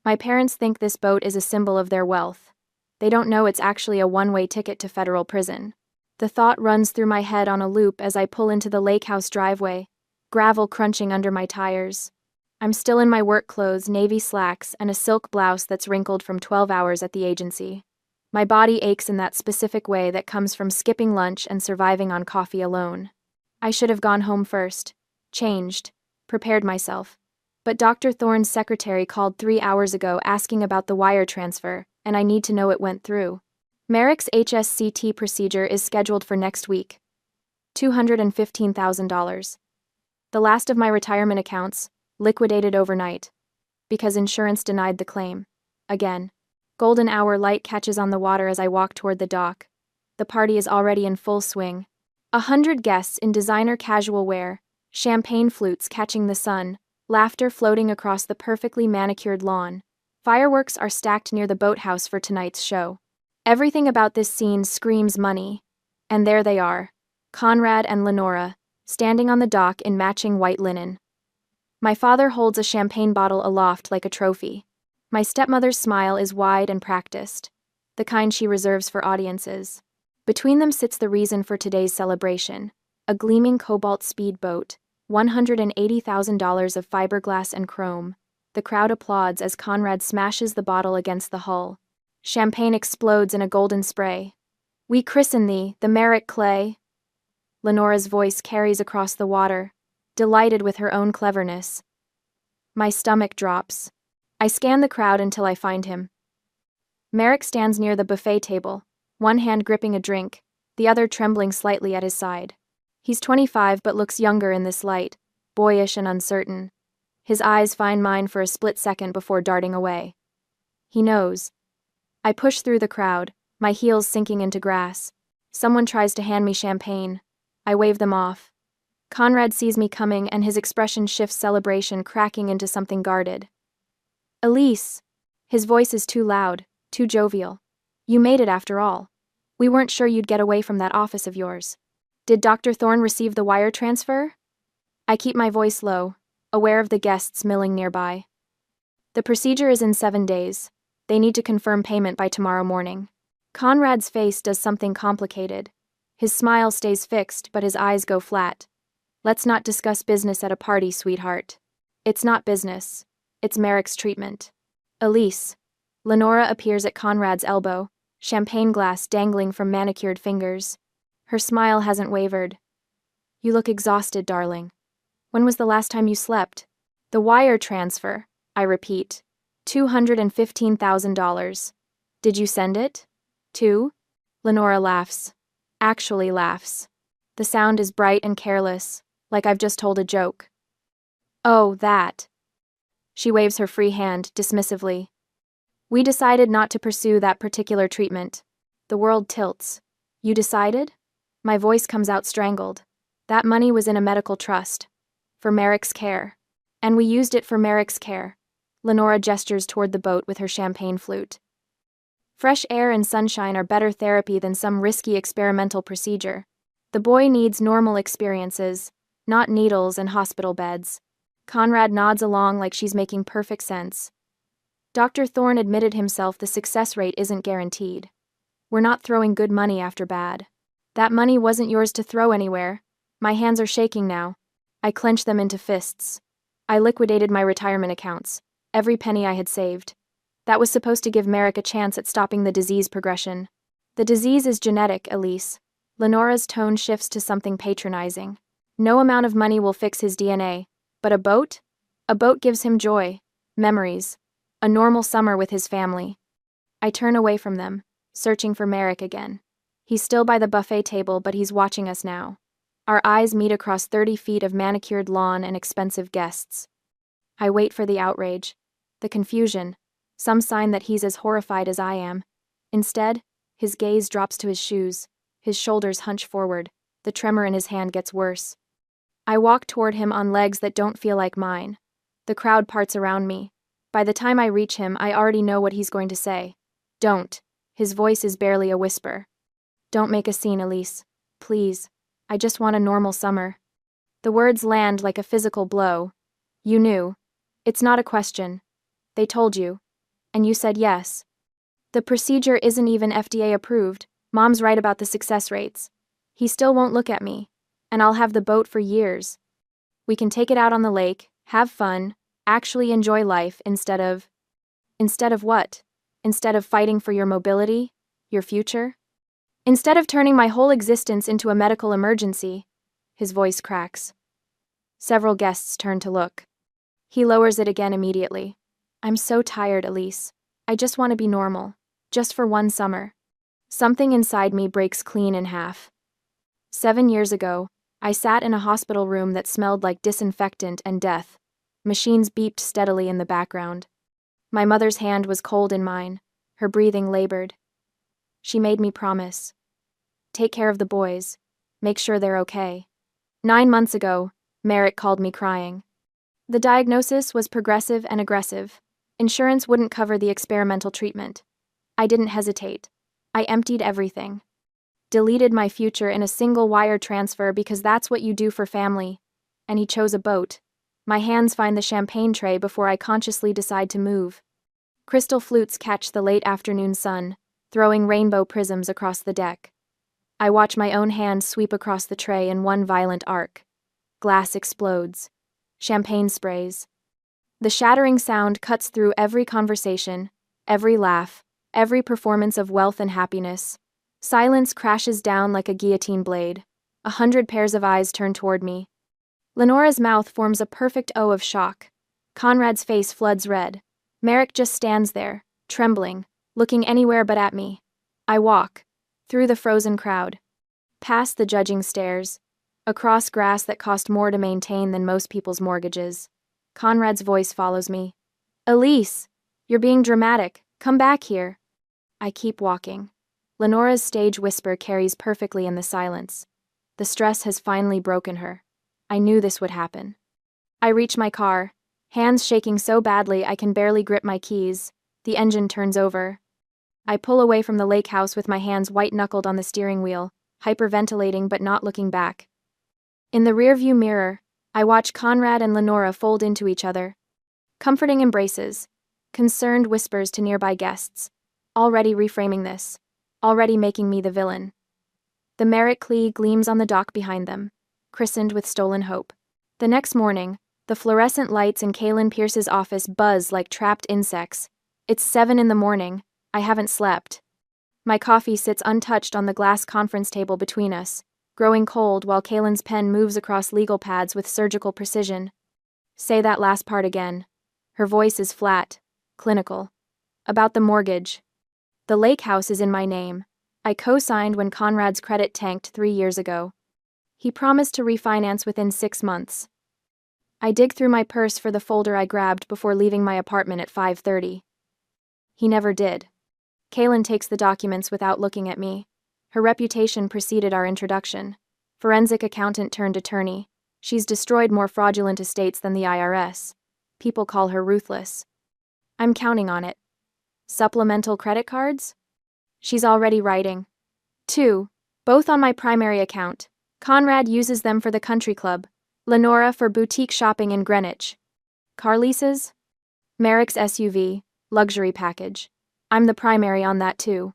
My parents think this boat is a symbol of their wealth. They don't know it's actually a one-way ticket to federal prison. The thought runs through my head on a loop as I pull into the lake house driveway, gravel crunching under my tires. I'm still in my work clothes, navy slacks, and a silk blouse that's wrinkled from 12 hours at the agency. My body aches in that specific way that comes from skipping lunch and surviving on coffee alone. I should have gone home first, changed, prepared myself. But Dr. Thorne's secretary called 3 hours ago asking about the wire transfer, and I need to know it went through. Merrick's HSCT procedure is scheduled for next week. $215,000. The last of my retirement accounts, liquidated overnight. Because insurance denied the claim. Again. Golden hour light catches on the water as I walk toward the dock. The party is already in full swing. 100 guests in designer casual wear, champagne flutes catching the sun, laughter floating across the perfectly manicured lawn. Fireworks are stacked near the boathouse for tonight's show. Everything about this scene screams money. And there they are, Conrad and Lenora, standing on the dock in matching white linen. My father holds a champagne bottle aloft like a trophy. My stepmother's smile is wide and practiced, the kind she reserves for audiences. Between them sits the reason for today's celebration, a gleaming cobalt speedboat, $180,000 of fiberglass and chrome. The crowd applauds as Conrad smashes the bottle against the hull. Champagne explodes in a golden spray. We christen thee, the Merrick Clay. Lenora's voice carries across the water, delighted with her own cleverness. My stomach drops. I scan the crowd until I find him. Merrick stands near the buffet table, one hand gripping a drink, the other trembling slightly at his side. He's 25 but looks younger in this light, boyish and uncertain. His eyes find mine for a split second before darting away. He knows. I push through the crowd, my heels sinking into grass. Someone tries to hand me champagne. I wave them off. Conrad sees me coming and his expression shifts, celebration cracking into something guarded. Elise! His voice is too loud, too jovial. You made it after all. We weren't sure you'd get away from that office of yours. Did Dr. Thorne receive the wire transfer? I keep my voice low, aware of the guests milling nearby. The procedure is in 7 days. They need to confirm payment by tomorrow morning. Conrad's face does something complicated. His smile stays fixed, but his eyes go flat. Let's not discuss business at a party, sweetheart. It's not business. It's Merrick's treatment. Elise. Lenora appears at Conrad's elbow, champagne glass dangling from manicured fingers. Her smile hasn't wavered. You look exhausted, darling. When was the last time you slept? The wire transfer, I repeat. $215,000. Did you send it? To? Lenora laughs. Actually laughs. The sound is bright and careless, like I've just told a joke. Oh, that. She waves her free hand, dismissively. We decided not to pursue that particular treatment. The world tilts. You decided? My voice comes out strangled. That money was in a medical trust. For Merrick's care. And we used it for Merrick's care. Lenora gestures toward the boat with her champagne flute. Fresh air and sunshine are better therapy than some risky experimental procedure. The boy needs normal experiences, not needles and hospital beds. Conrad nods along like she's making perfect sense. Dr. Thorne admitted himself the success rate isn't guaranteed. We're not throwing good money after bad. That money wasn't yours to throw anywhere. My hands are shaking now. I clench them into fists. I liquidated my retirement accounts, every penny I had saved. That was supposed to give Merrick a chance at stopping the disease progression. The disease is genetic, Elise. Lenora's tone shifts to something patronizing. No amount of money will fix his DNA. But a boat? A boat gives him joy, memories, a normal summer with his family. I turn away from them, searching for Merrick again. He's still by the buffet table, but he's watching us now. Our eyes meet across 30 feet of manicured lawn and expensive guests. I wait for the outrage, the confusion, some sign that he's as horrified as I am. Instead, his gaze drops to his shoes, his shoulders hunch forward, the tremor in his hand gets worse. I walk toward him on legs that don't feel like mine. The crowd parts around me. By the time I reach him, I already know what he's going to say. Don't. His voice is barely a whisper. Don't make a scene, Elise. Please. I just want a normal summer. The words land like a physical blow. You knew. It's not a question. They told you. And you said yes. The procedure isn't even FDA approved. Mom's right about the success rates. He still won't look at me. And I'll have the boat for years. We can take it out on the lake, have fun, actually enjoy life instead of... Instead of what? Instead of fighting for your mobility, your future? Instead of turning my whole existence into a medical emergency. His voice cracks. Several guests turn to look. He lowers it again immediately. I'm so tired, Elise. I just want to be normal. Just for one summer. Something inside me breaks clean in half. 7 years ago, I sat in a hospital room that smelled like disinfectant and death. Machines beeped steadily in the background. My mother's hand was cold in mine, her breathing labored. She made me promise. Take care of the boys. Make sure they're okay. 9 months ago, Merrick called me crying. The diagnosis was progressive and aggressive. Insurance wouldn't cover the experimental treatment. I didn't hesitate. I emptied everything. Deleted my future in a single wire transfer because that's what you do for family. And he chose a boat. My hands find the champagne tray before I consciously decide to move. Crystal flutes catch the late afternoon sun, throwing rainbow prisms across the deck. I watch my own hand sweep across the tray in one violent arc. Glass explodes. Champagne sprays. The shattering sound cuts through every conversation, every laugh, every performance of wealth and happiness. Silence crashes down like a guillotine blade. 100 pairs of eyes turn toward me. Lenora's mouth forms a perfect O of shock. Conrad's face floods red. Merrick just stands there, trembling, looking anywhere but at me. I walk. Through the frozen crowd. Past the judging stares. Across grass that cost more to maintain than most people's mortgages. Conrad's voice follows me. Elise! You're being dramatic. Come back here. I keep walking. Lenora's stage whisper carries perfectly in the silence. The stress has finally broken her. I knew this would happen. I reach my car, hands shaking so badly I can barely grip my keys. The engine turns over. I pull away from the lake house with my hands white-knuckled on the steering wheel, hyperventilating but not looking back. In the rearview mirror, I watch Conrad and Lenora fold into each other. Comforting embraces. Concerned whispers to nearby guests. Already reframing this. Already making me the villain. The Merrick Clee gleams on the dock behind them, christened with stolen hope. The next morning, the fluorescent lights in Kaylin Pierce's office buzz like trapped insects. It's 7 a.m. I haven't slept. My coffee sits untouched on the glass conference table between us, growing cold while Kaylin's pen moves across legal pads with surgical precision. Say that last part again. Her voice is flat, clinical. About the mortgage. The lake house is in my name. I co-signed when Conrad's credit tanked 3 years ago. He promised to refinance within 6 months. I dig through my purse for the folder I grabbed before leaving my apartment at 5:30. He never did. Kaylin takes the documents without looking at me. Her reputation preceded our introduction. Forensic accountant turned attorney. She's destroyed more fraudulent estates than the IRS. People call her ruthless. I'm counting on it. Supplemental credit cards? She's already writing. 2, both on my primary account. Conrad uses them for the country club. Lenora for boutique shopping in Greenwich. Car leases? Merrick's SUV, luxury package. I'm the primary on that too.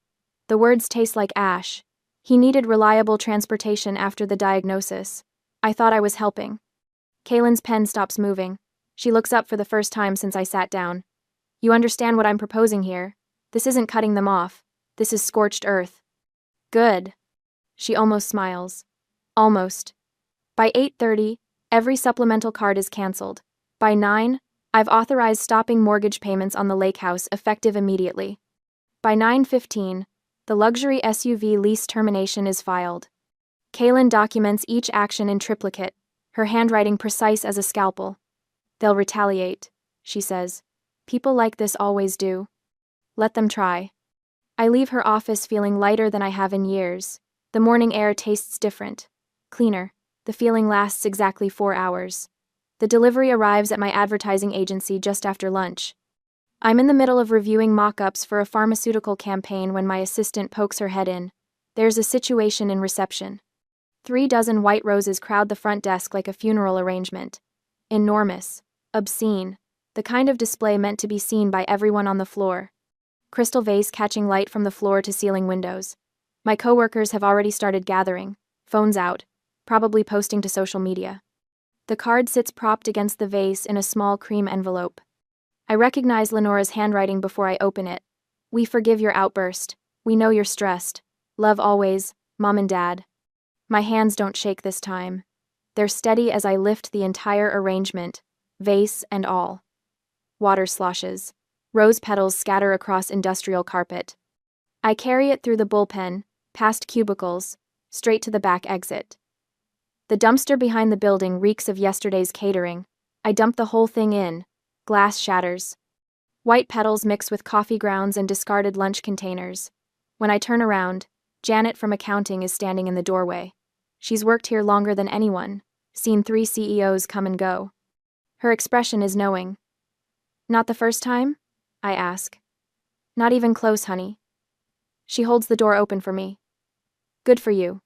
The words taste like ash. He needed reliable transportation after the diagnosis. I thought I was helping. Kaylin's pen stops moving. She looks up for the first time since I sat down. You understand what I'm proposing here? This isn't cutting them off. This is scorched earth. Good. She almost smiles. Almost. By 8:30, every supplemental card is canceled. By 9, I've authorized stopping mortgage payments on the lake house effective immediately. By 9:15, the luxury SUV lease termination is filed. Kaylin documents each action in triplicate, her handwriting precise as a scalpel. They'll retaliate, she says. People like this always do. Let them try. I leave her office feeling lighter than I have in years. The morning air tastes different. Cleaner. The feeling lasts exactly 4 hours. The delivery arrives at my advertising agency just after lunch. I'm in the middle of reviewing mock-ups for a pharmaceutical campaign when my assistant pokes her head in. There's a situation in reception. 3 dozen white roses crowd the front desk like a funeral arrangement. Enormous. Obscene. the kind of display meant to be seen by everyone on the floor. Crystal vase catching light from the floor to ceiling windows. My coworkers have already started gathering, phones out, probably posting to social media. The card sits propped against the vase in a small cream envelope. I recognize Lenora's handwriting before I open it. "We forgive your outburst. We know you're stressed. Love always, Mom and Dad." My hands don't shake this time. They're steady as I lift the entire arrangement, vase and all. Water sloshes. Rose petals scatter across industrial carpet. I carry it through the bullpen, past cubicles, straight to the back exit. The dumpster behind the building reeks of yesterday's catering. I dump the whole thing in. Glass shatters. White petals mix with coffee grounds and discarded lunch containers. When I turn around, Janet from accounting is standing in the doorway. She's worked here longer than anyone, seen 3 CEOs come and go. Her expression is knowing. "Not the first time?" I ask. "Not even close, honey." She holds the door open for me. "Good for you."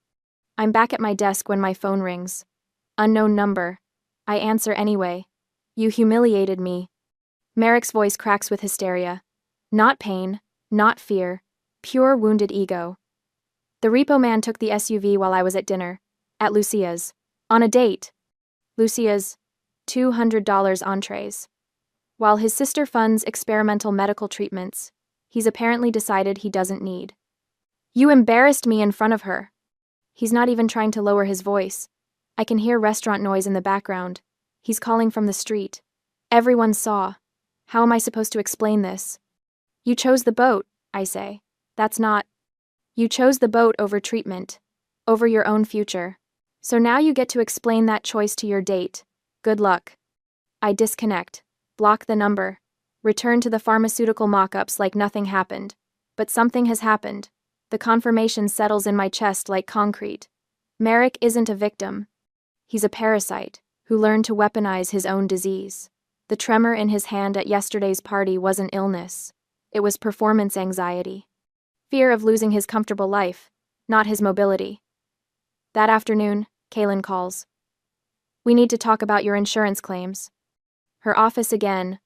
I'm back at my desk when my phone rings. Unknown number. I answer anyway. "You humiliated me." Merrick's voice cracks with hysteria. Not pain, not fear, pure wounded ego. "The repo man took the SUV while I was at dinner. At Lucia's. On a date." Lucia's. $200 entrees. While his sister funds experimental medical treatments, he's apparently decided he doesn't need. "You embarrassed me in front of her." He's not even trying to lower his voice. I can hear restaurant noise in the background. He's calling from the street. Everyone saw. How am I supposed to explain this? "You chose the boat," I say. "That's not." "You chose the boat over treatment. Over your own future. So now you get to explain that choice to your date. Good luck." I disconnect. Block the number. Return to the pharmaceutical mock-ups like nothing happened. But something has happened. The confirmation settles in my chest like concrete. Merrick isn't a victim. He's a parasite who learned to weaponize his own disease. The tremor in his hand at yesterday's party wasn't illness. It was performance anxiety. Fear of losing his comfortable life, not his mobility. That afternoon, Kaylin calls. "We need to talk about your insurance claims." Her office again.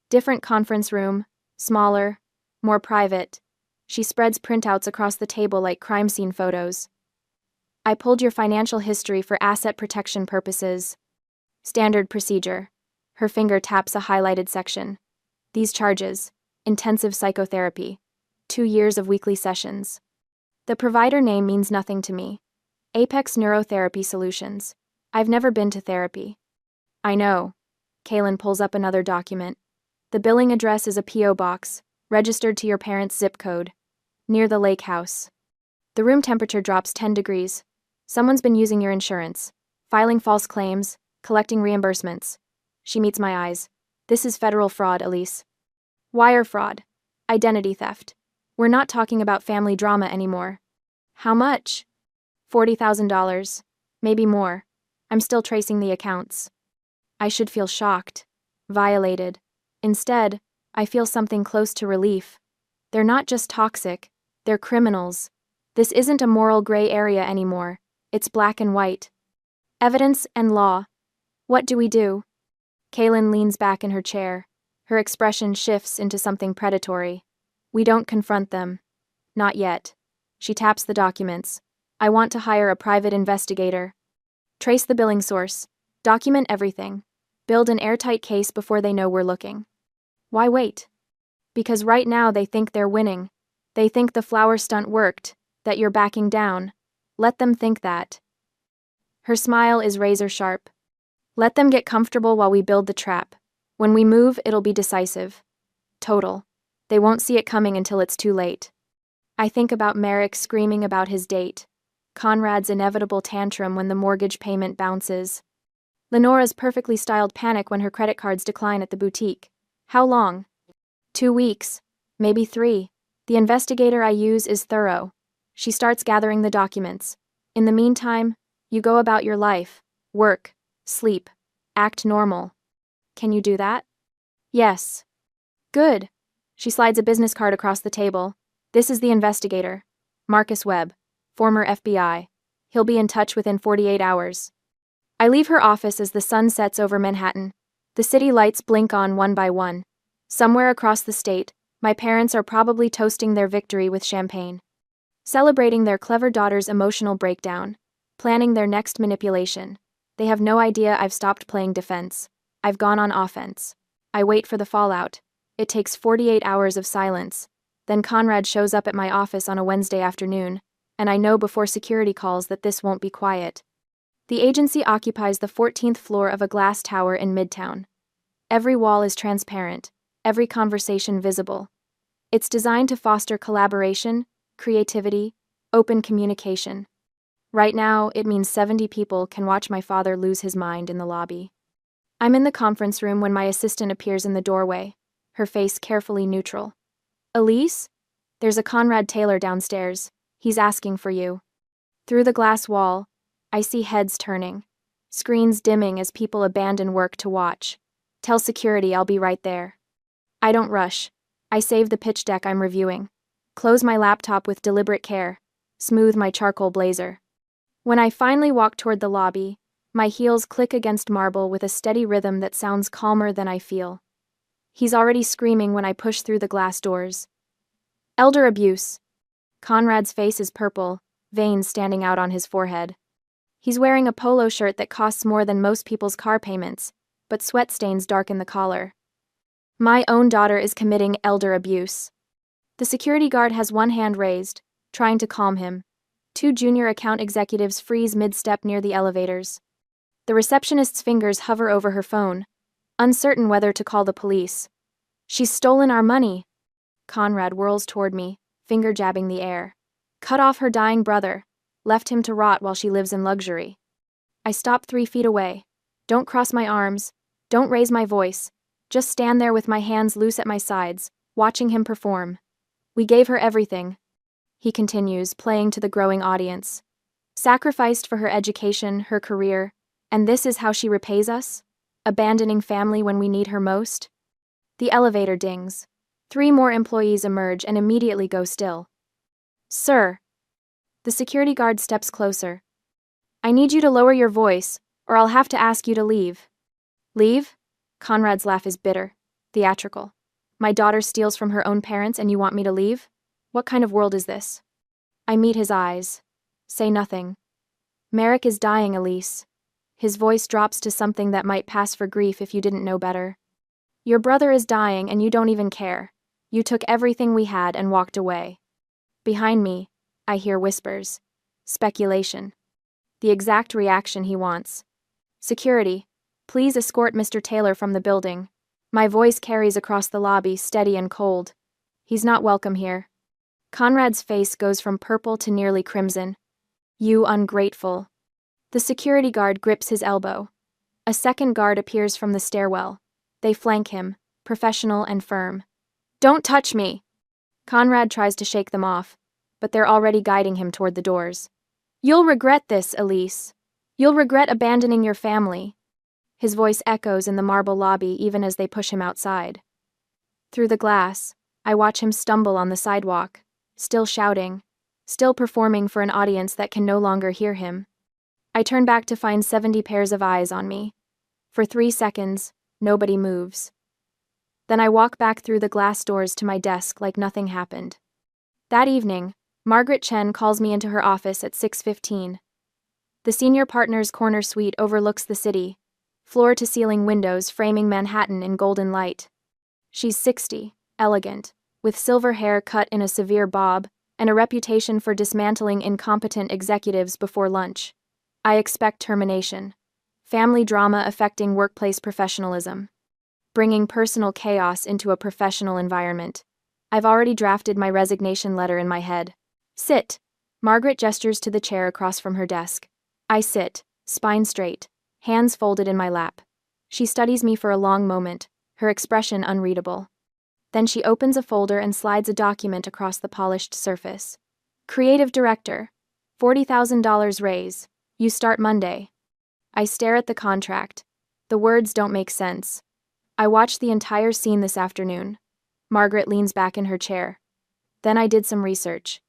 Different conference room, smaller, more private. She spreads printouts across the table like crime scene photos. "I pulled your financial history for asset protection purposes." Standard procedure. Her finger taps a highlighted section. "These charges, intensive psychotherapy, 2 years of weekly sessions." The provider name means nothing to me. Apex Neurotherapy Solutions. I've never been to therapy. "I know." Kaylin pulls up another document. "The billing address is a P.O. box, registered to your parents' zip code. Near the lake house." The room temperature drops 10 degrees. Someone's been using your insurance. Filing false claims, collecting reimbursements. She meets my eyes. "This is federal fraud, Elise. Wire fraud. Identity theft. We're not talking about family drama anymore." "How much?" $40,000. Maybe more. I'm still tracing the accounts. I should feel shocked. Violated. Instead, I feel something close to relief. They're not just toxic. They're criminals. This isn't a moral gray area anymore. It's black and white. Evidence and law. What do we do? Kaylin leans back in her chair. Her expression shifts into something predatory. "We don't confront them. Not yet." She taps the documents. "I want to hire a private investigator. Trace the billing source. Document everything. Build an airtight case before they know we're looking." Why wait? Because right now they think they're winning. They think the flower stunt worked, that you're backing down. Let them think that. Her smile is razor sharp. Let them get comfortable while we build the trap. When we move, it'll be decisive. Total. They won't see it coming until it's too late. I think about Merrick screaming about his date. Conrad's inevitable tantrum when the mortgage payment bounces. Lenora's perfectly styled panic when her credit cards decline at the boutique. How long? 2 weeks. Maybe 3. The investigator I use is thorough. She starts gathering the documents. In the meantime, you go about your life. Work. Sleep. Act normal. Can you do that? Yes. Good. She slides a business card across the table. This is the investigator. Marcus Webb. Former FBI. He'll be in touch within 48 hours. I leave her office as the sun sets over Manhattan. The city lights blink on one by one. Somewhere across the state, my parents are probably toasting their victory with champagne, celebrating their clever daughter's emotional breakdown, planning their next manipulation. They have no idea I've stopped playing defense. I've gone on offense. I wait for the fallout. It takes 48 hours of silence. Then Conrad shows up at my office on a Wednesday afternoon, and I know before security calls that this won't be quiet. The agency occupies the 14th floor of a glass tower in Midtown. Every wall is transparent, every conversation visible. It's designed to foster collaboration, creativity, open communication. Right now, it means 70 people can watch my father lose his mind in the lobby. I'm in the conference room when my assistant appears in the doorway, her face carefully neutral. Elise? There's a Conrad Taylor downstairs. He's asking for you. Through the glass wall, I see heads turning, screens dimming as people abandon work to watch. Tell security I'll be right there. I don't rush. I save the pitch deck I'm reviewing. Close my laptop with deliberate care. Smooth my charcoal blazer. When I finally walk toward the lobby, my heels click against marble with a steady rhythm that sounds calmer than I feel. He's already screaming when I push through the glass doors. Elder abuse. Conrad's face is purple, veins standing out on his forehead. He's wearing a polo shirt that costs more than most people's car payments, but sweat stains darken the collar. My own daughter is committing elder abuse. The security guard has one hand raised, trying to calm him. Two junior account executives freeze mid-step near the elevators. The receptionist's fingers hover over her phone, uncertain whether to call the police. She's stolen our money. Conrad whirls toward me, finger jabbing the air. Cut off her dying brother, left him to rot while she lives in luxury. I stop 3 feet away. Don't cross my arms, don't raise my voice, just stand there with my hands loose at my sides, watching him perform. We gave her everything, he continues, playing to the growing audience. Sacrificed for her education, her career, and this is how she repays us? Abandoning family when we need her most? The elevator dings. 3 more employees emerge and immediately go still. Sir. The security guard steps closer. I need you to lower your voice, or I'll have to ask you to leave. Leave? Conrad's laugh is bitter, theatrical. My daughter steals from her own parents and you want me to leave? What kind of world is this? I meet his eyes. Say nothing. Merrick is dying, Elise. His voice drops to something that might pass for grief if you didn't know better. Your brother is dying and you don't even care. You took everything we had and walked away. Behind me, I hear whispers. Speculation. The exact reaction he wants. Security, please escort Mr. Taylor from the building. My voice carries across the lobby, steady and cold. He's not welcome here. Conrad's face goes from purple to nearly crimson. You ungrateful. The security guard grips his elbow. A second guard appears from the stairwell. They flank him, professional and firm. Don't touch me! Conrad tries to shake them off, but they're already guiding him toward the doors. You'll regret this, Elise. You'll regret abandoning your family. His voice echoes in the marble lobby even as they push him outside. Through the glass, I watch him stumble on the sidewalk, still shouting, still performing for an audience that can no longer hear him. I turn back to find 70 pairs of eyes on me. For 3 seconds, nobody moves. Then I walk back through the glass doors to my desk like nothing happened. That evening, Margaret Chen calls me into her office at 6:15. The senior partner's corner suite overlooks the city, floor-to-ceiling windows framing Manhattan in golden light. She's 60, elegant, with silver hair cut in a severe bob, and a reputation for dismantling incompetent executives before lunch. I expect termination. Family drama affecting workplace professionalism. Bringing personal chaos into a professional environment. I've already drafted my resignation letter in my head. Sit. Margaret gestures to the chair across from her desk. I sit, spine straight, hands folded in my lap. She studies me for a long moment, her expression unreadable. Then she opens a folder and slides a document across the polished surface. Creative Director. $40,000 raise. You start Monday. I stare at the contract. The words don't make sense. I watched the entire scene this afternoon. Margaret leans back in her chair. Then I did some research.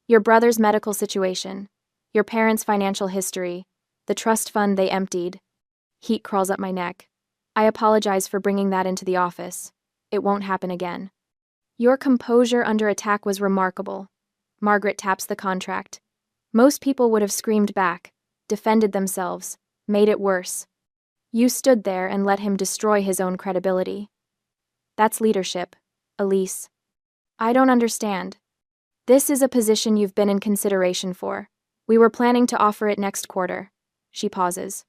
Your brother's medical situation. Your parents' financial history. The trust fund they emptied. Heat crawls up my neck. I apologize for bringing that into the office. It won't happen again. Your composure under attack was remarkable. Margaret taps the contract. Most people would have screamed back, defended themselves, made it worse. You stood there and let him destroy his own credibility. That's leadership, Elise. I don't understand. This is a position you've been in consideration for. We were planning to offer it next quarter. She pauses.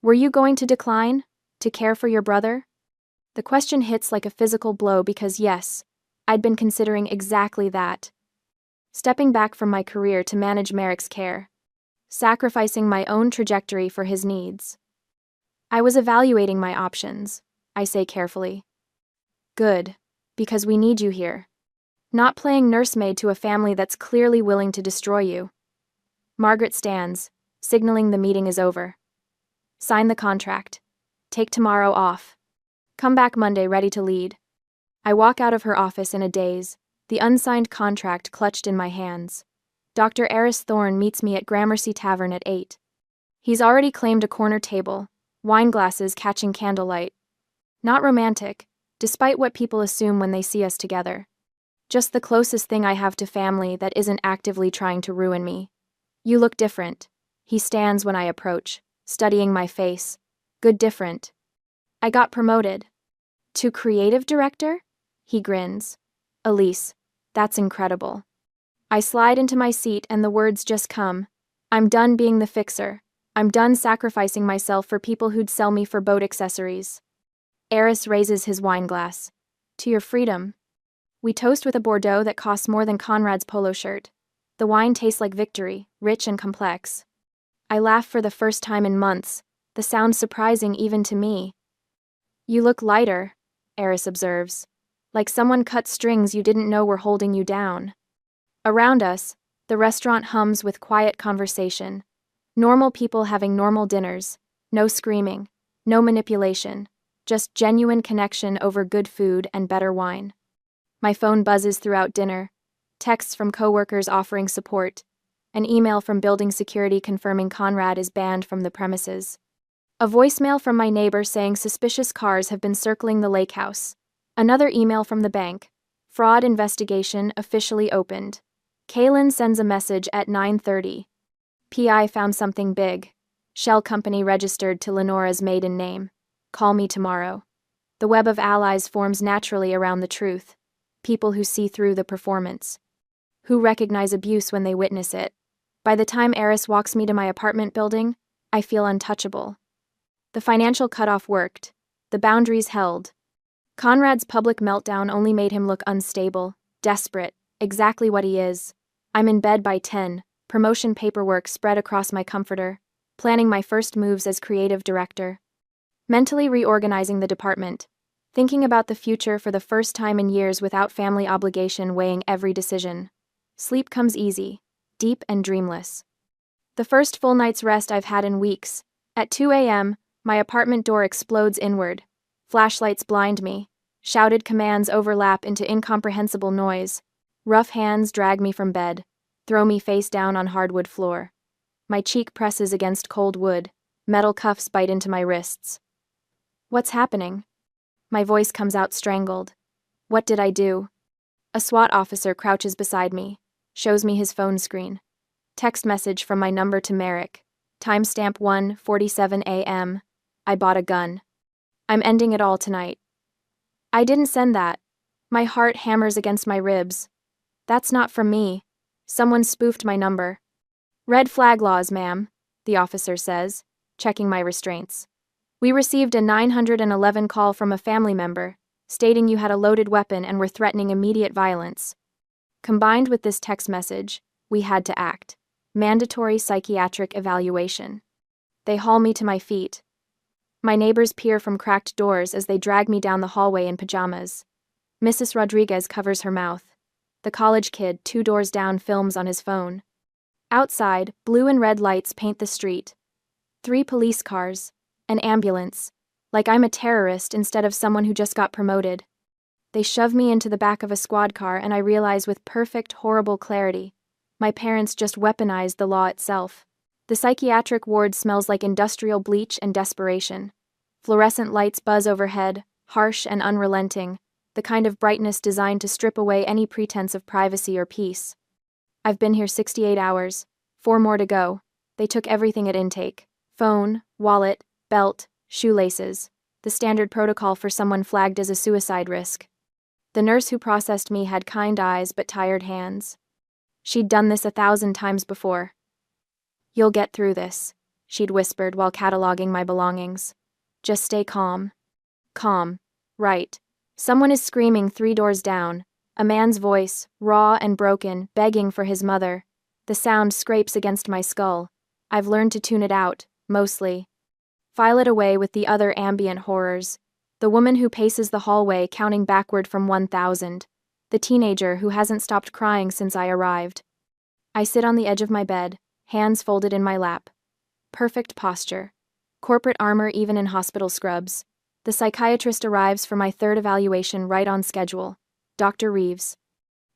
Were you going to decline? To care for your brother? The question hits like a physical blow because yes, I'd been considering exactly that. Stepping back from my career to manage Merrick's care. Sacrificing my own trajectory for his needs. I was evaluating my options, I say carefully. Good, because we need you here. Not playing nursemaid to a family that's clearly willing to destroy you. Margaret stands, signaling the meeting is over. Sign the contract. Take tomorrow off. Come back Monday ready to lead. I walk out of her office in a daze, the unsigned contract clutched in my hands. Dr. Eris Thorne meets me at Gramercy Tavern at 8. He's already claimed a corner table, wine glasses catching candlelight. Not romantic, despite what people assume when they see us together. Just the closest thing I have to family that isn't actively trying to ruin me. You look different. He stands when I approach, studying my face. Good different. I got promoted. To creative director? He grins. Elise, that's incredible. I slide into my seat and the words just come. I'm done being the fixer. I'm done sacrificing myself for people who'd sell me for boat accessories. Eris raises his wine glass. To your freedom. We toast with a Bordeaux that costs more than Conrad's polo shirt. The wine tastes like victory, rich and complex. I laugh for the first time in months, the sound surprising even to me. You look lighter, Eris observes. Like someone cut strings you didn't know were holding you down. Around us, the restaurant hums with quiet conversation. Normal people having normal dinners. No screaming, no manipulation. Just genuine connection over good food and better wine. My phone buzzes throughout dinner. Texts from coworkers offering support. An email from building security confirming Conrad is banned from the premises. A voicemail from my neighbor saying suspicious cars have been circling the lake house. Another email from the bank. Fraud investigation officially opened. Kaylin sends a message at 9:30. PI found something big. Shell company registered to Lenora's maiden name. Call me tomorrow. The web of allies forms naturally around the truth. People who see through the performance. Who recognize abuse when they witness it. By the time Eris walks me to my apartment building, I feel untouchable. The financial cutoff worked. The boundaries held. Conrad's public meltdown only made him look unstable, desperate, exactly what he is. I'm in bed by 10, promotion paperwork spread across my comforter, planning my first moves as creative director. Mentally reorganizing the department. Thinking about the future for the first time in years without family obligation weighing every decision. Sleep comes easy, deep and dreamless. The first full night's rest I've had in weeks. At 2 a.m., my apartment door explodes inward. Flashlights blind me. Shouted commands overlap into incomprehensible noise. Rough hands drag me from bed, throw me face down on hardwood floor. My cheek presses against cold wood. Metal cuffs bite into my wrists. What's happening? My voice comes out strangled. What did I do? A SWAT officer crouches beside me, shows me his phone screen. Text message from my number to Merrick. Timestamp 1:47 a.m. I bought a gun. I'm ending it all tonight. I didn't send that. My heart hammers against my ribs. That's not from me. Someone spoofed my number. Red flag laws, ma'am, the officer says, checking my restraints. We received a 911 call from a family member, stating you had a loaded weapon and were threatening immediate violence. Combined with this text message, we had to act. Mandatory psychiatric evaluation. They haul me to my feet. My neighbors peer from cracked doors as they drag me down the hallway in pajamas. Mrs. Rodriguez covers her mouth. The college kid 2 doors down films on his phone. Outside, blue and red lights paint the street. 3 police cars. An ambulance. Like I'm a terrorist instead of someone who just got promoted. They shove me into the back of a squad car and I realize with perfect, horrible clarity. My parents just weaponized the law itself. The psychiatric ward smells like industrial bleach and desperation. Fluorescent lights buzz overhead, harsh and unrelenting, the kind of brightness designed to strip away any pretense of privacy or peace. I've been here 68 hours, 4 more to go. They took everything at intake: phone, wallet, belt, shoelaces, the standard protocol for someone flagged as a suicide risk. The nurse who processed me had kind eyes but tired hands. She'd done this 1,000 times before. "You'll get through this," she'd whispered while cataloging my belongings. "Just stay calm." Calm. Right. Someone is screaming 3 doors down. A man's voice, raw and broken, begging for his mother. The sound scrapes against my skull. I've learned to tune it out, mostly. File it away with the other ambient horrors. The woman who paces the hallway counting backward from 1,000. The teenager who hasn't stopped crying since I arrived. I sit on the edge of my bed, hands folded in my lap. Perfect posture. Corporate armor even in hospital scrubs. The psychiatrist arrives for my 3rd evaluation right on schedule. Dr. Reeves.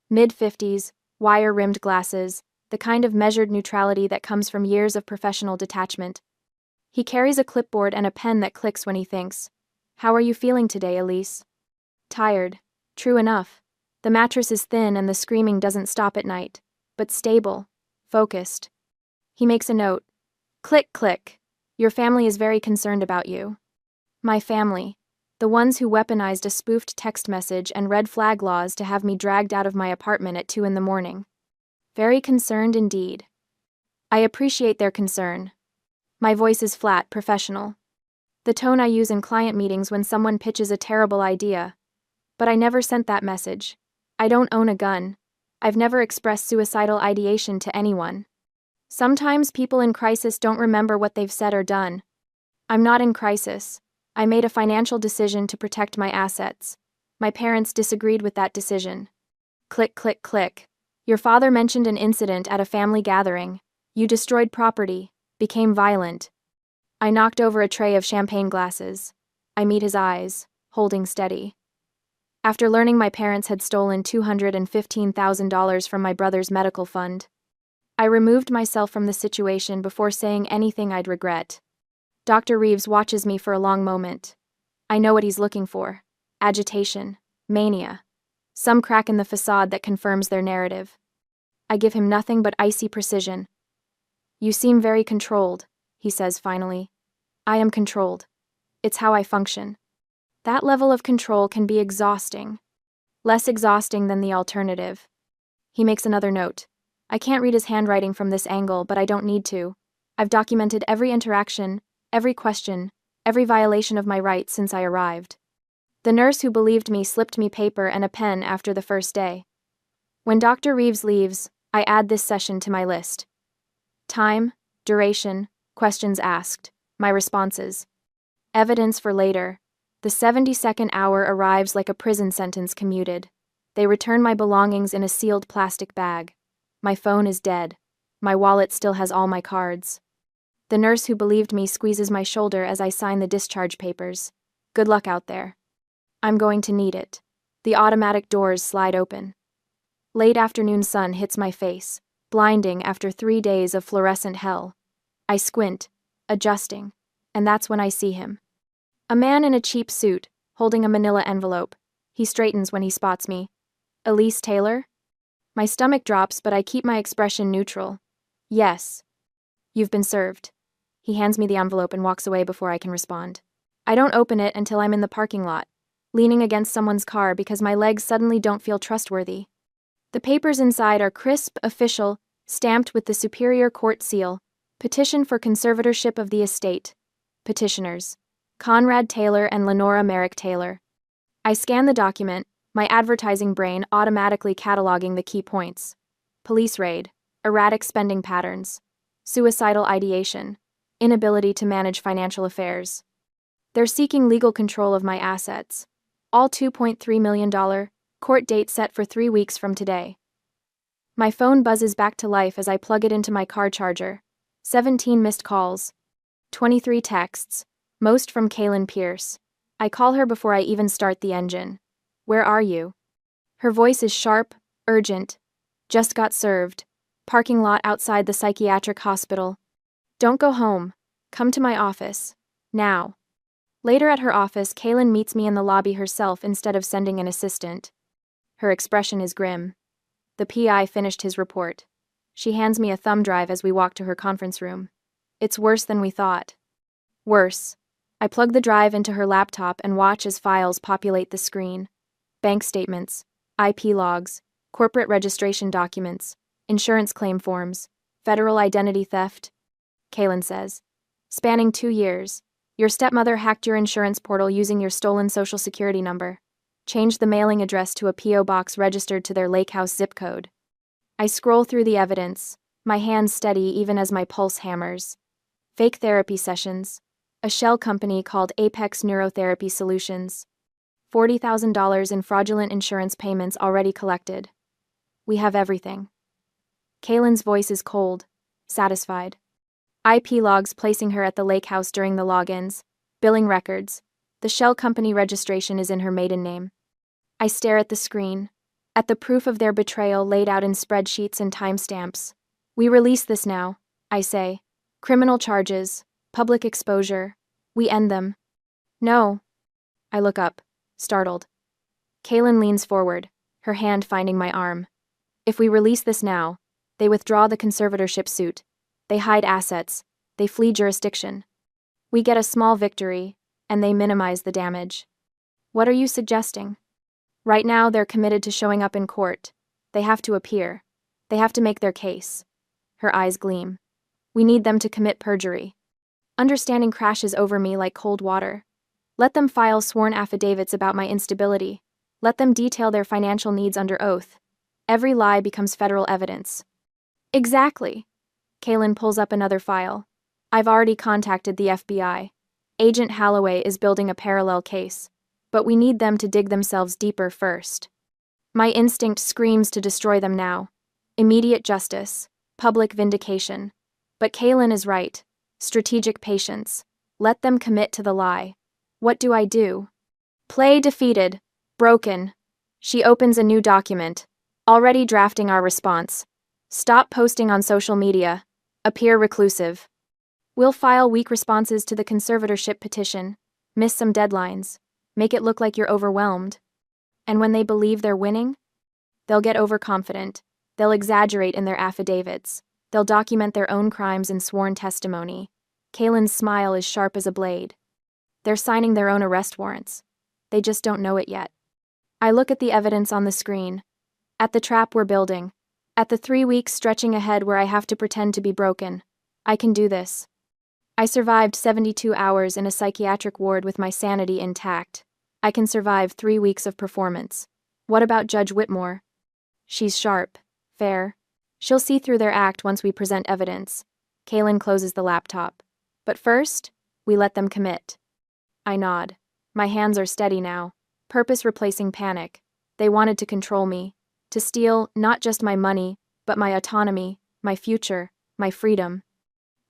Mid-50s, wire-rimmed glasses, the kind of measured neutrality that comes from years of professional detachment. He carries a clipboard and a pen that clicks when he thinks. "How are you feeling today, Elise?" "Tired." True enough. The mattress is thin and the screaming doesn't stop at night. But stable. Focused. He makes a note. "Click, click. Your family is very concerned about you." My family. The ones who weaponized a spoofed text message and red flag laws to have me dragged out of my apartment at 2 in the morning. Very concerned indeed. I appreciate their concern. My voice is flat, professional. The tone I use in client meetings when someone pitches a terrible idea. But I never sent that message. I don't own a gun. I've never expressed suicidal ideation to anyone. Sometimes people in crisis don't remember what they've said or done. I'm not in crisis. I made a financial decision to protect my assets. My parents disagreed with that decision. Click, click, click. Your father mentioned an incident at a family gathering. You destroyed property, became violent. I knocked over a tray of champagne glasses. I meet his eyes, holding steady. After learning my parents had stolen $215,000 from my brother's medical fund, I removed myself from the situation before saying anything I'd regret. Dr. Reeves watches me for a long moment. I know what he's looking for. Agitation. Mania. Some crack in the facade that confirms their narrative. I give him nothing but icy precision. "You seem very controlled," he says finally. "I am controlled. It's how I function." That level of control can be exhausting. Less exhausting than the alternative. He makes another note. I can't read his handwriting from this angle, but I don't need to. I've documented every interaction, every question, every violation of my rights since I arrived. The nurse who believed me slipped me paper and a pen after the first day. When Dr. Reeves leaves, I add this session to my list. Time, duration, questions asked, my responses. Evidence for later. The 72nd hour arrives like a prison sentence commuted. They return my belongings in a sealed plastic bag. My phone is dead. My wallet still has all my cards. The nurse who believed me squeezes my shoulder as I sign the discharge papers. Good luck out there. I'm going to need it. The automatic doors slide open. Late afternoon sun hits my face, blinding after 3 days of fluorescent hell. I squint, adjusting, and that's when I see him. A man in a cheap suit, holding a manila envelope. He straightens when he spots me. "Elise Taylor?" My stomach drops, but I keep my expression neutral. "Yes." "You've been served." He hands me the envelope and walks away before I can respond. I don't open it until I'm in the parking lot, leaning against someone's car because my legs suddenly don't feel trustworthy. The papers inside are crisp, official, stamped with the Superior Court seal. Petition for conservatorship of the estate. Petitioners: Conrad Taylor and Lenora Merrick Taylor. I scan the document, my advertising brain automatically cataloging the key points. Police raid, erratic spending patterns, suicidal ideation, inability to manage financial affairs. They're seeking legal control of my assets. All $2.3 million, court date set for 3 weeks from today. My phone buzzes back to life as I plug it into my car charger. 17 missed calls. 23 texts, most from Kaylin Pierce. I call her before I even start the engine. "Where are you?" Her voice is sharp, urgent. "Just got served. Parking lot outside the psychiatric hospital. Don't go home. Come to my office. Now." Later at her office, Kaylin meets me in the lobby herself instead of sending an assistant. Her expression is grim. The PI finished his report. She hands me a thumb drive as we walk to her conference room. It's worse than we thought. Worse. I plug the drive into her laptop and watch as files populate the screen. Bank statements, IP logs, corporate registration documents, insurance claim forms, federal identity theft. Kaylin says, spanning 2 years. Your stepmother hacked your insurance portal using your stolen social security number. Changed the mailing address to a P.O. box registered to their lake house zip code. I scroll through the evidence, my hands steady even as my pulse hammers. Fake therapy sessions. A shell company called Apex Neurotherapy Solutions. $40,000 in fraudulent insurance payments already collected. We have everything. Kaylin's voice is cold, satisfied. IP logs placing her at the lake house during the logins. Billing records. The shell company registration is in her maiden name. I stare at the screen, at the proof of their betrayal laid out in spreadsheets and timestamps. We release this now, I say. Criminal charges, public exposure. We end them. No. I look up, startled. Kaylin leans forward, her hand finding my arm. If we release this now, they withdraw the conservatorship suit. They hide assets. They flee jurisdiction. We get a small victory, and they minimize the damage. What are you suggesting? Right now, they're committed to showing up in court. They have to appear. They have to make their case. Her eyes gleam. We need them to commit perjury. Understanding crashes over me like cold water. Let them file sworn affidavits about my instability. Let them detail their financial needs under oath. Every lie becomes federal evidence. Exactly. Kaylin pulls up another file. I've already contacted the FBI. Agent Holloway is building a parallel case. But we need them to dig themselves deeper first. My instinct screams to destroy them now. Immediate justice. Public vindication. But Kaylin is right. Strategic patience. Let them commit to the lie. What do I do? Play defeated. Broken. She opens a new document. Already drafting our response. Stop posting on social media. Appear reclusive. We'll file weak responses to the conservatorship petition. Miss some deadlines. Make it look like you're overwhelmed. And when they believe they're winning, they'll get overconfident. They'll exaggerate in their affidavits. They'll document their own crimes in sworn testimony. Kaylin's smile is sharp as a blade. They're signing their own arrest warrants. They just don't know it yet. I look at the evidence on the screen. At the trap we're building. At the 3 weeks stretching ahead where I have to pretend to be broken. I can do this. I survived 72 hours in a psychiatric ward with my sanity intact. I can survive 3 weeks of performance. What about Judge Whitmore? She's sharp, fair. She'll see through their act once we present evidence. Kaylin closes the laptop. But first, we let them commit. I nod. My hands are steady now. Purpose replacing panic. They wanted to control me. To steal not just my money, but my autonomy, my future, my freedom.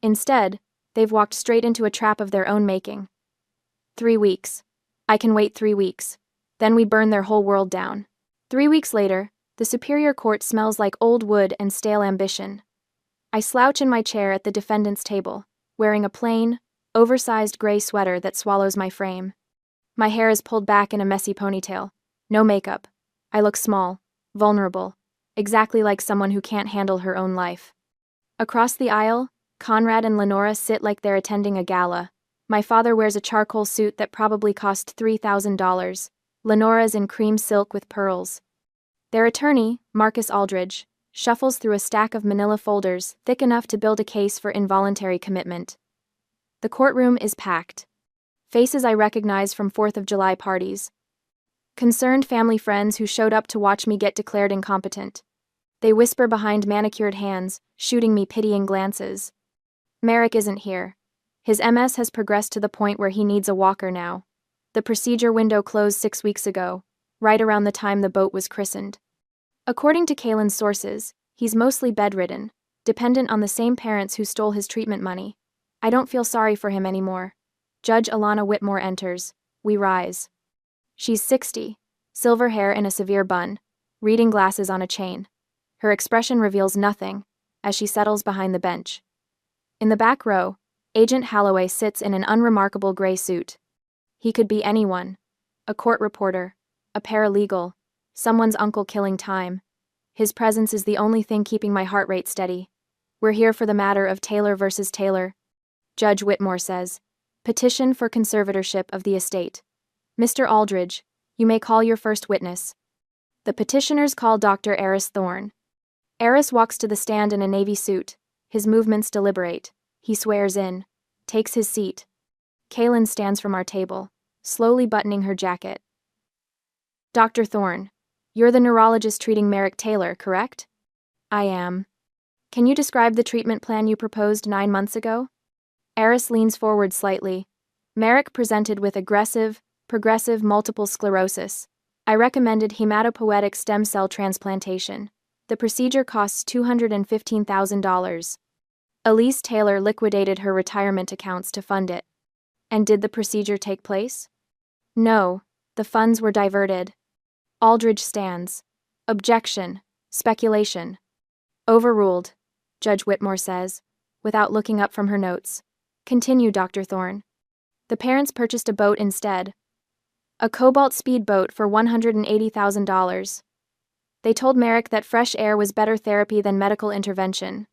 Instead, they've walked straight into a trap of their own making. 3 weeks. I can wait 3 weeks. Then we burn their whole world down. 3 weeks later, the Superior Court smells like old wood and stale ambition. I slouch in my chair at the defendant's table, wearing a plain, oversized gray sweater that swallows my frame. My hair is pulled back in a messy ponytail. No makeup. I look small, vulnerable, exactly like someone who can't handle her own life. Across the aisle, Conrad and Lenora sit like they're attending a gala. My father wears a charcoal suit that probably cost $3,000. Lenora's in cream silk with pearls. Their attorney, Marcus Aldridge, shuffles through a stack of manila folders thick enough to build a case for involuntary commitment. The courtroom is packed. Faces I recognize from 4th of July parties. Concerned family friends who showed up to watch me get declared incompetent. They whisper behind manicured hands, shooting me pitying glances. Merrick isn't here. His MS has progressed to the point where he needs a walker now. The procedure window closed 6 weeks ago, right around the time the boat was christened. According to Kaylin's sources, he's mostly bedridden, dependent on the same parents who stole his treatment money. I don't feel sorry for him anymore. Judge Alana Whitmore enters. We rise. She's 60, silver hair in a severe bun, reading glasses on a chain. Her expression reveals nothing, as she settles behind the bench. In the back row, Agent Holloway sits in an unremarkable gray suit. He could be anyone. A court reporter, a paralegal, someone's uncle killing time. His presence is the only thing keeping my heart rate steady. We're here for the matter of Taylor versus Taylor. Judge Whitmore says. Petition for conservatorship of the estate. Mr. Aldridge, you may call your first witness. The petitioners call Dr. Eris Thorne. Eris walks to the stand in a navy suit. His movements deliberate. He swears in. Takes his seat. Kaylin stands from our table, slowly buttoning her jacket. Dr. Thorne, you're the neurologist treating Merrick Taylor, correct? I am. Can you describe the treatment plan you proposed 9 months ago? Eris leans forward slightly. Merrick presented with aggressive, progressive multiple sclerosis. I recommended hematopoietic stem cell transplantation. The procedure costs $215,000. Elise Taylor liquidated her retirement accounts to fund it. And did the procedure take place? No, the funds were diverted. Aldridge stands. Objection. Speculation. Overruled, Judge Whitmore says, without looking up from her notes. Continue, Dr. Thorne. The parents purchased a boat instead. A Cobalt speedboat for $180,000. They told Merrick that fresh air was better therapy than medical intervention.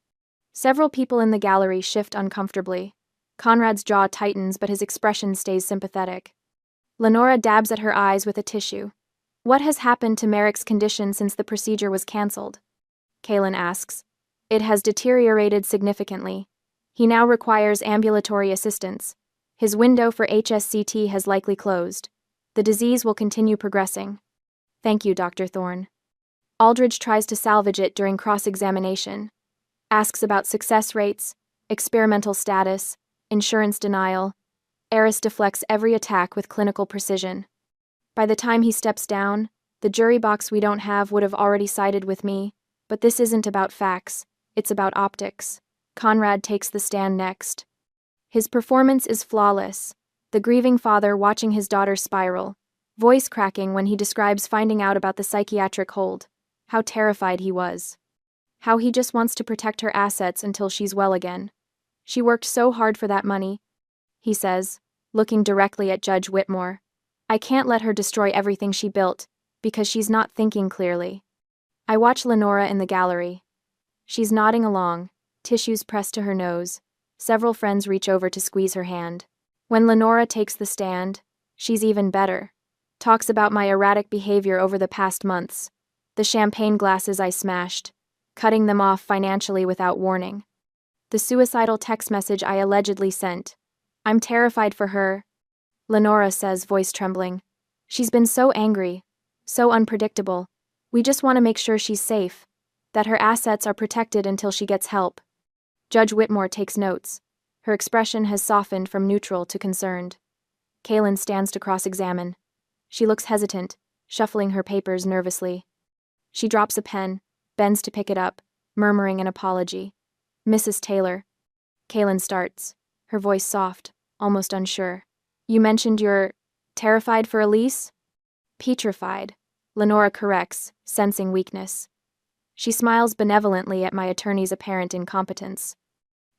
Several people in the gallery shift uncomfortably. Conrad's jaw tightens, but his expression stays sympathetic. Lenora dabs at her eyes with a tissue. What has happened to Merrick's condition since the procedure was cancelled? Kaylin asks. It has deteriorated significantly. He now requires ambulatory assistance. His window for HSCT has likely closed. The disease will continue progressing. Thank you, Dr. Thorne. Aldridge tries to salvage it during cross-examination. Asks about success rates, experimental status, insurance denial. Eris deflects every attack with clinical precision. By the time he steps down, the jury box we don't have would have already sided with me, but this isn't about facts, it's about optics. Conrad takes the stand next. His performance is flawless, the grieving father watching his daughter spiral, voice cracking when he describes finding out about the psychiatric hold, how terrified he was. How he just wants to protect her assets until she's well again. She worked so hard for that money, he says, looking directly at Judge Whitmore. I can't let her destroy everything she built, because she's not thinking clearly. I watch Lenora in the gallery. She's nodding along, tissues pressed to her nose. Several friends reach over to squeeze her hand. When Lenora takes the stand, she's even better. Talks about my erratic behavior over the past months. The champagne glasses I smashed. Cutting them off financially without warning. The suicidal text message I allegedly sent. I'm terrified for her. Lenora says, voice trembling. She's been so angry, so unpredictable. We just want to make sure she's safe, that her assets are protected until she gets help. Judge Whitmore takes notes. Her expression has softened from neutral to concerned. Kaylin stands to cross-examine. She looks hesitant, shuffling her papers nervously. She drops a pen, bends to pick it up, murmuring an apology. Mrs. Taylor. Kaylin starts, her voice soft, almost unsure. You mentioned you're terrified for Elise? Petrified, Lenora corrects, sensing weakness. She smiles benevolently at my attorney's apparent incompetence.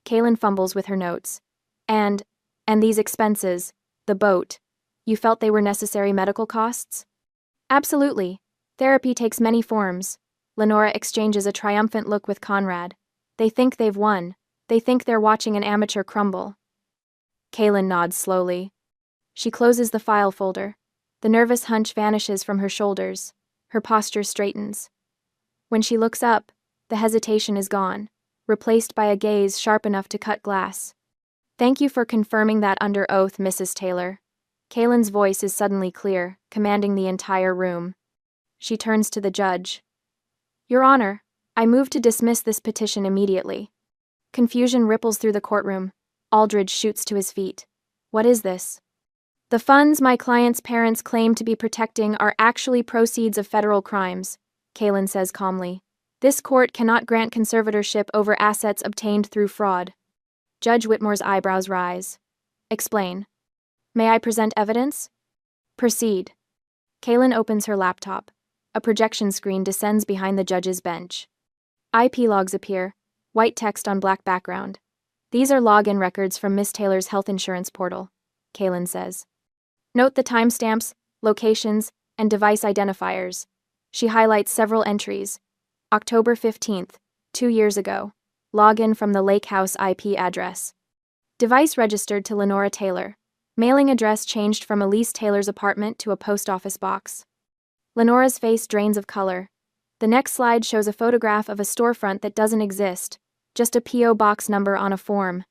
Kaylin fumbles with her notes. And these expenses, the boat, you felt they were necessary medical costs? Absolutely. Therapy takes many forms. Lenora exchanges a triumphant look with Conrad. They think they've won. They think they're watching an amateur crumble. Kaylin nods slowly. She closes the file folder. The nervous hunch vanishes from her shoulders. Her posture straightens. When she looks up, the hesitation is gone, replaced by a gaze sharp enough to cut glass. Thank you for confirming that under oath, Mrs. Taylor. Kaylin's voice is suddenly clear, commanding the entire room. She turns to the judge. Your Honor, I move to dismiss this petition immediately. Confusion ripples through the courtroom. Aldridge shoots to his feet. What is this? The funds my client's parents claim to be protecting are actually proceeds of federal crimes, Kaylin says calmly. This court cannot grant conservatorship over assets obtained through fraud. Judge Whitmore's eyebrows rise. Explain. May I present evidence? Proceed. Kaylin opens her laptop. A projection screen descends behind the judge's bench. IP logs appear, white text on black background. These are login records from Miss Taylor's health insurance portal, Kaylin says. Note the timestamps, locations, and device identifiers. She highlights several entries. October 15th, 2 years ago. Login from the Lake House IP address. Device registered to Lenora Taylor. Mailing address changed from Elise Taylor's apartment to a post office box. Lenora's face drains of color. The next slide shows a photograph of a storefront that doesn't exist, just a P.O. box number on a form.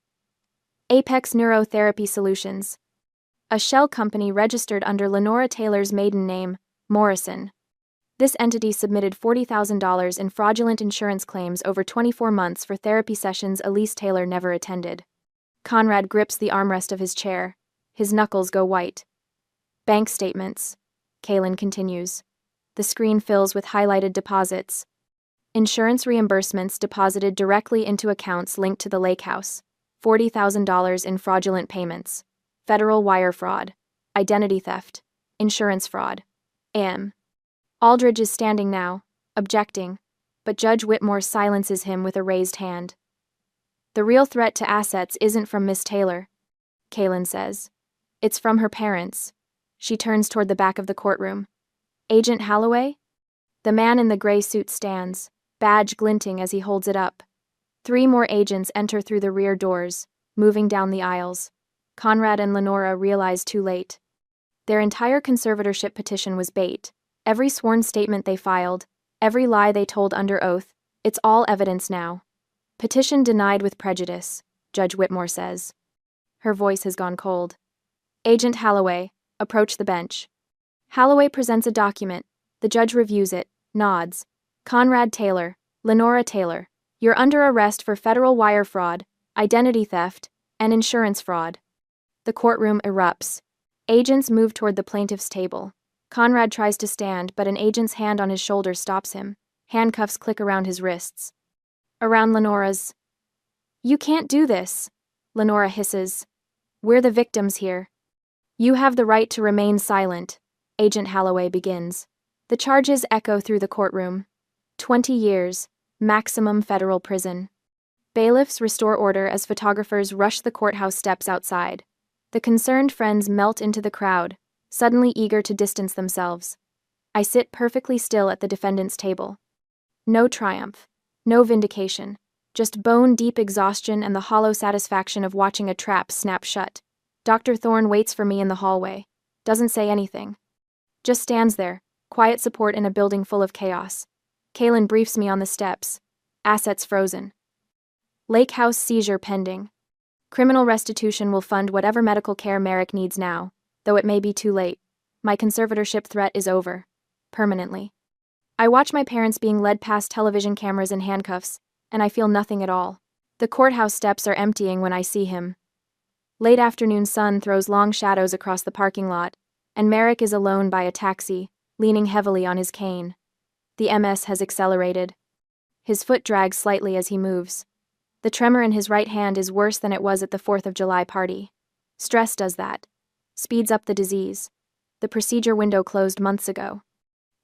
Apex Neurotherapy Solutions. A shell company registered under Lenora Taylor's maiden name, Morrison. This entity submitted $40,000 in fraudulent insurance claims over 24 months for therapy sessions Elise Taylor never attended. Conrad grips the armrest of his chair. His knuckles go white. Bank statements. Kaylin continues. The screen fills with highlighted deposits. Insurance reimbursements deposited directly into accounts linked to the Lake House. $40,000 in fraudulent payments. Federal wire fraud. Identity theft. Insurance fraud. Aldridge is standing now, objecting, but Judge Whitmore silences him with a raised hand. The real threat to assets isn't from Miss Taylor, Kaylin says. It's from her parents. She turns toward the back of the courtroom. Agent Holloway? The man in the gray suit stands, badge glinting as he holds it up. 3 more agents enter through the rear doors, moving down the aisles. Conrad and Lenora realize too late. Their entire conservatorship petition was bait. Every sworn statement they filed, every lie they told under oath, it's all evidence now. Petition denied with prejudice, Judge Whitmore says. Her voice has gone cold. Agent Holloway, approach the bench. Holloway presents a document. The judge reviews it, nods. Conrad Taylor, Lenora Taylor, you're under arrest for federal wire fraud, identity theft, and insurance fraud. The courtroom erupts. Agents move toward the plaintiff's table. Conrad tries to stand, but an agent's hand on his shoulder stops him. Handcuffs click around his wrists. Around Lenora's. You can't do this, Lenora hisses. We're the victims here. You have the right to remain silent, Agent Holloway begins. The charges echo through the courtroom. 20 years, maximum federal prison. Bailiffs restore order as photographers rush the courthouse steps outside. The concerned friends melt into the crowd, suddenly eager to distance themselves. I sit perfectly still at the defendant's table. No triumph, no vindication, just bone-deep exhaustion and the hollow satisfaction of watching a trap snap shut. Dr. Thorne waits for me in the hallway, doesn't say anything. Just stands there, quiet support in a building full of chaos. Kaylin briefs me on the steps. Assets frozen. Lake House seizure pending. Criminal restitution will fund whatever medical care Merrick needs now, though it may be too late. My conservatorship threat is over. Permanently. I watch my parents being led past television cameras in handcuffs, and I feel nothing at all. The courthouse steps are emptying when I see him. Late afternoon sun throws long shadows across the parking lot, and Merrick is alone by a taxi, leaning heavily on his cane. The MS has accelerated. His foot drags slightly as he moves. The tremor in his right hand is worse than it was at the 4th of July party. Stress does that. Speeds up the disease. The procedure window closed months ago.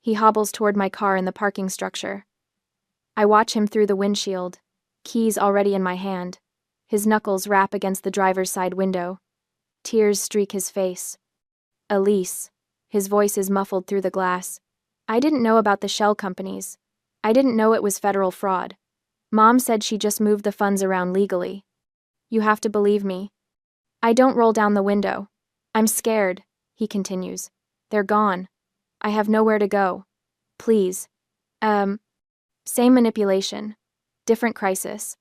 He hobbles toward my car in the parking structure. I watch him through the windshield, keys already in my hand. His knuckles rap against the driver's side window. Tears streak his face. Elise. His voice is muffled through the glass. I didn't know about the shell companies. I didn't know it was federal fraud. Mom said she just moved the funds around legally. You have to believe me. I don't roll down the window. I'm scared, he continues. They're gone. I have nowhere to go. Please. Same manipulation. Different crisis.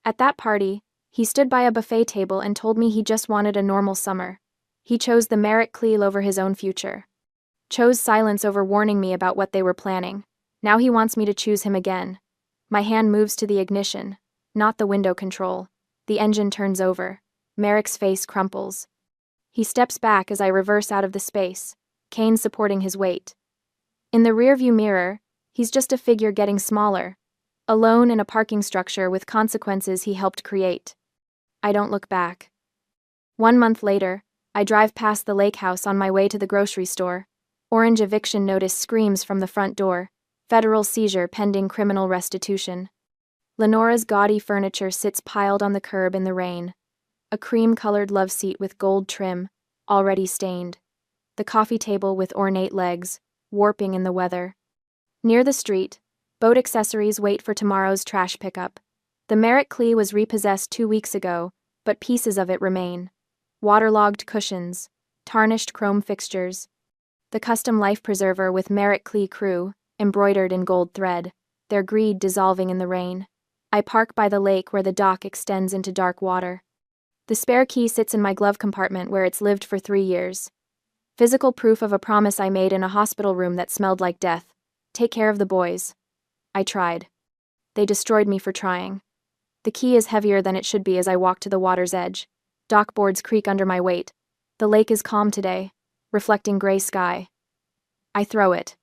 At that party, he stood by a buffet table and told me he just wanted a normal summer. He chose the Merrick Cleel over his own future. Chose silence over warning me about what they were planning. Now he wants me to choose him again. My hand moves to the ignition, not the window control. The engine turns over. Merrick's face crumples. He steps back as I reverse out of the space, Kane supporting his weight. In the rearview mirror, he's just a figure getting smaller, alone in a parking structure with consequences he helped create. I don't look back. 1 month later, I drive past the lake house on my way to the grocery store. Orange eviction notice screams from the front door. Federal seizure pending criminal restitution. Lenora's gaudy furniture sits piled on the curb in the rain. A cream-colored love seat with gold trim, already stained. the coffee table with ornate legs, warping in the weather. Near the street, boat accessories wait for tomorrow's trash pickup. The Merritt Clee was repossessed 2 weeks ago, but pieces of it remain. Waterlogged cushions, tarnished chrome fixtures. The custom life preserver with Merritt Clee crew, embroidered in gold thread, their greed dissolving in the rain. I park by the lake where the dock extends into dark water. The spare key sits in my glove compartment where it's lived for 3 years. Physical proof of a promise I made in a hospital room that smelled like death. Take care of the boys. I tried. They destroyed me for trying. The key is heavier than it should be as I walk to the water's edge. Dock boards creak under my weight. The lake is calm today, reflecting gray sky. I throw it.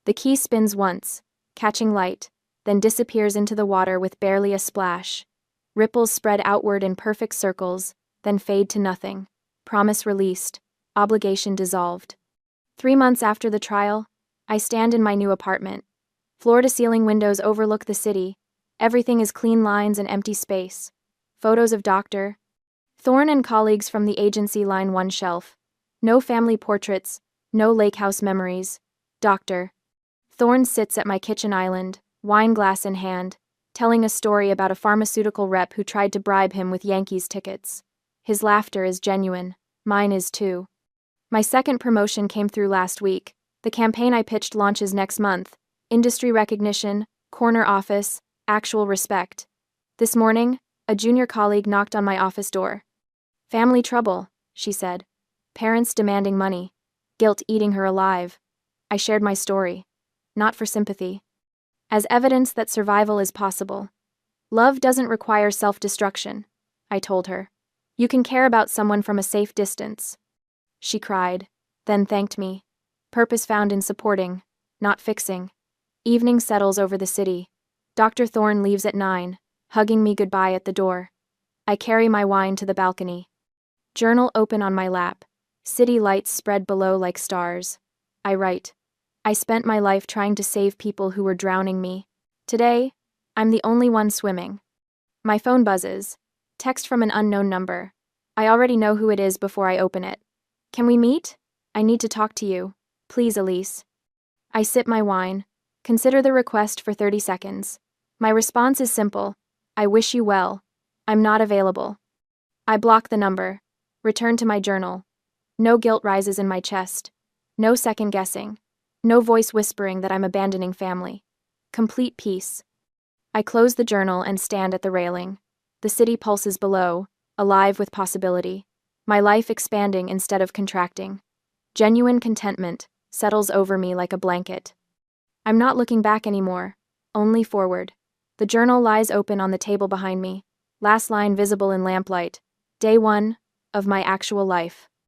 The key spins once, catching light, then disappears into the water with barely a splash. Ripples spread outward in perfect circles, then fade to nothing. Promise released, obligation dissolved. 3 months after the trial, I stand in my new apartment. Floor-to-ceiling windows overlook the city. Everything is clean lines and empty space. Photos of Dr. Thorne and colleagues from the agency line one shelf. No family portraits, no lake house memories. Dr. Thorne sits at my kitchen island, wine glass in hand, telling a story about a pharmaceutical rep who tried to bribe him with Yankees tickets. His laughter is genuine. Mine is too. My second promotion came through last week. The campaign I pitched launches next month. Industry recognition, corner office, actual respect. This morning, a junior colleague knocked on my office door. Family trouble, she said. Parents demanding money. Guilt eating her alive. I shared my story. Not for sympathy. As evidence that survival is possible. Love doesn't require self-destruction, I told her. You can care about someone from a safe distance. She cried, then thanked me. Purpose found in supporting, not fixing. Evening settles over the city. Dr. Thorne leaves at 9, hugging me goodbye at the door. I carry my wine to the balcony. Journal open on my lap. City lights spread below like stars. I write. I spent my life trying to save people who were drowning me. Today, I'm the only one swimming. My phone buzzes. Text from an unknown number. I already know who it is before I open it. Can we meet? I need to talk to you. Please, Elise. I sip my wine. Consider the request for 30 seconds. My response is simple. I wish you well. I'm not available. I block the number. Return to my journal. No guilt rises in my chest. No second guessing. No voice whispering that I'm abandoning family. Complete peace. I close the journal and stand at the railing. The city pulses below, alive with possibility. My life expanding instead of contracting. Genuine contentment settles over me like a blanket. I'm not looking back anymore, only forward. The journal lies open on the table behind me. Last line visible in lamplight. Day 1 of my actual life.